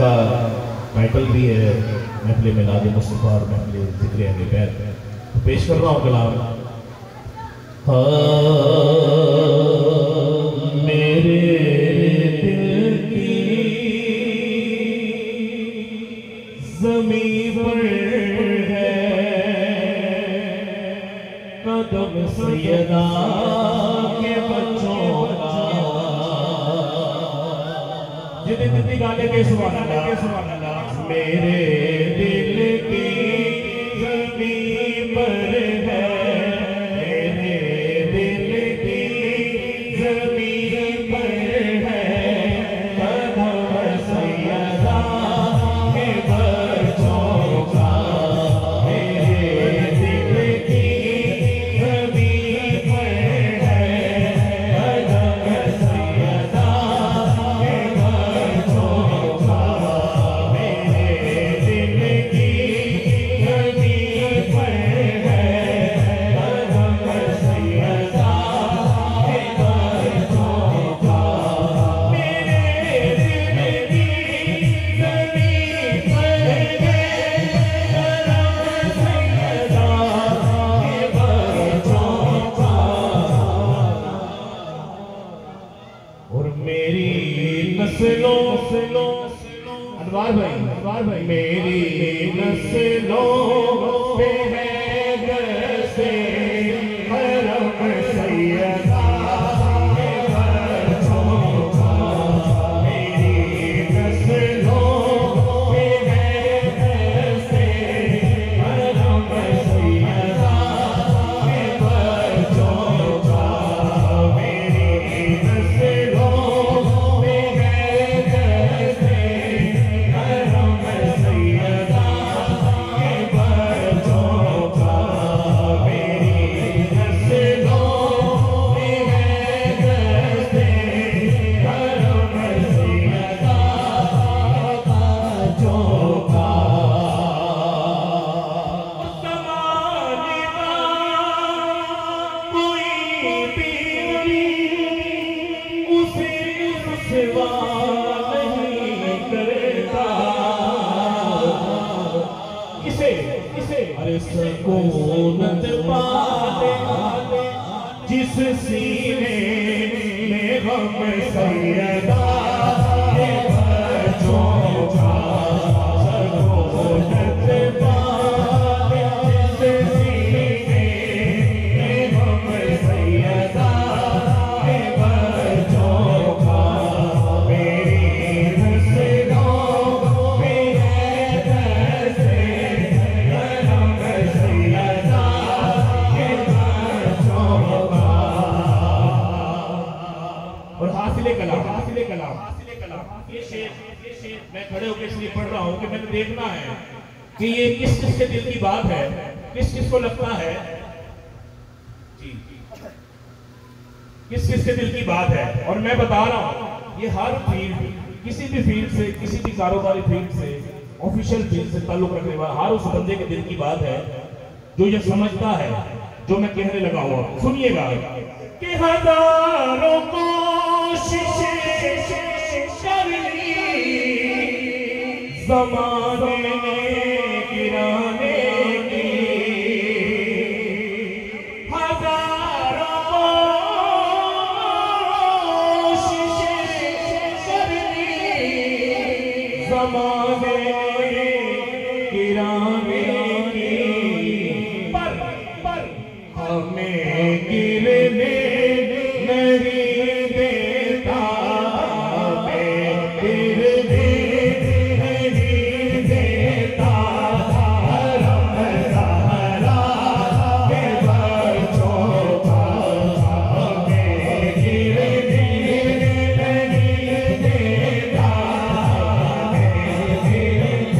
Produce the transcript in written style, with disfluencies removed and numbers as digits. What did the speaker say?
का टाइटल भी है महफिल मिलाद मुस्तफ़ा और महफिल ज़िक्र अहले बैत। तो पेश कर रहा हूँ कलाम। मेरे दिल की ज़मीं पर है कदम सैयदा के बच्चों का। जितनी गाने के सुभान मेरे दिल की ज़मीं पर है, मेरे दिल की ज़मीं पर है कदम सैयदा के बच्चों का। मेरे दिल की ज़मीं पर है कदम सैयदा के बच्चों का। मेरे दिल की ज़मीं पर है कदम सैयदा के बच्चों का। मेरे दिल की ज़मीं पर है कदम सैयदा के बच्चों का। और मेरी नस्लों अनवार भाई मेरी नस्लों पे है गसे हरम सैयदा के बच्चों का। मेरी नस्लों पे है गसे हरम सैयदा के बच्चों का। मेरी नस्लों पे है गसे हरम सैयदा के बच्चों का। मेरी नस्लों पे है गसे हरम सैयदा के बच्चों का। ज़माने का कोई भी उसे रुसवा नहीं करता। किसे अरे सकूनत पाले जिस सीने में गम सैयदा के बच्चों का। सकूनत पाले जिस सीने में गम सैयदा के बच्चों का। मेरी नस्लों पे है गसे हरम सैयदा के बच्चों का। और हासिले कलाम ये शेर मैं खड़े होकर इसलिए पढ़ रहा हूँ कि मैंने देखना है कि ये किस किस के दिल की बात है, किस किस को लगता है जी, किस किस के दिल की बात है। और मैं बता रहा हूँ ये हर फील्ड, किसी भी फील्ड से, किसी भी कारोबारी फील्ड से, ऑफिशियल फील्ड से ताल्लुक रखने वाला हर उस बंदे के दिल की बात है जो ये समझता है जो मैं कहने लगा हुआ। सुनिएगा कि हजारों कोशिशें कर ली ज़माने ने गिराने की, हजारों कोशिशें कर ली ज़माने ने गिराने की, पर हमें गिरने नहीं देता, गिरने नहीं देता हरम सैयदा के बच्चों का। हमें गिरने नहीं देता, गिरने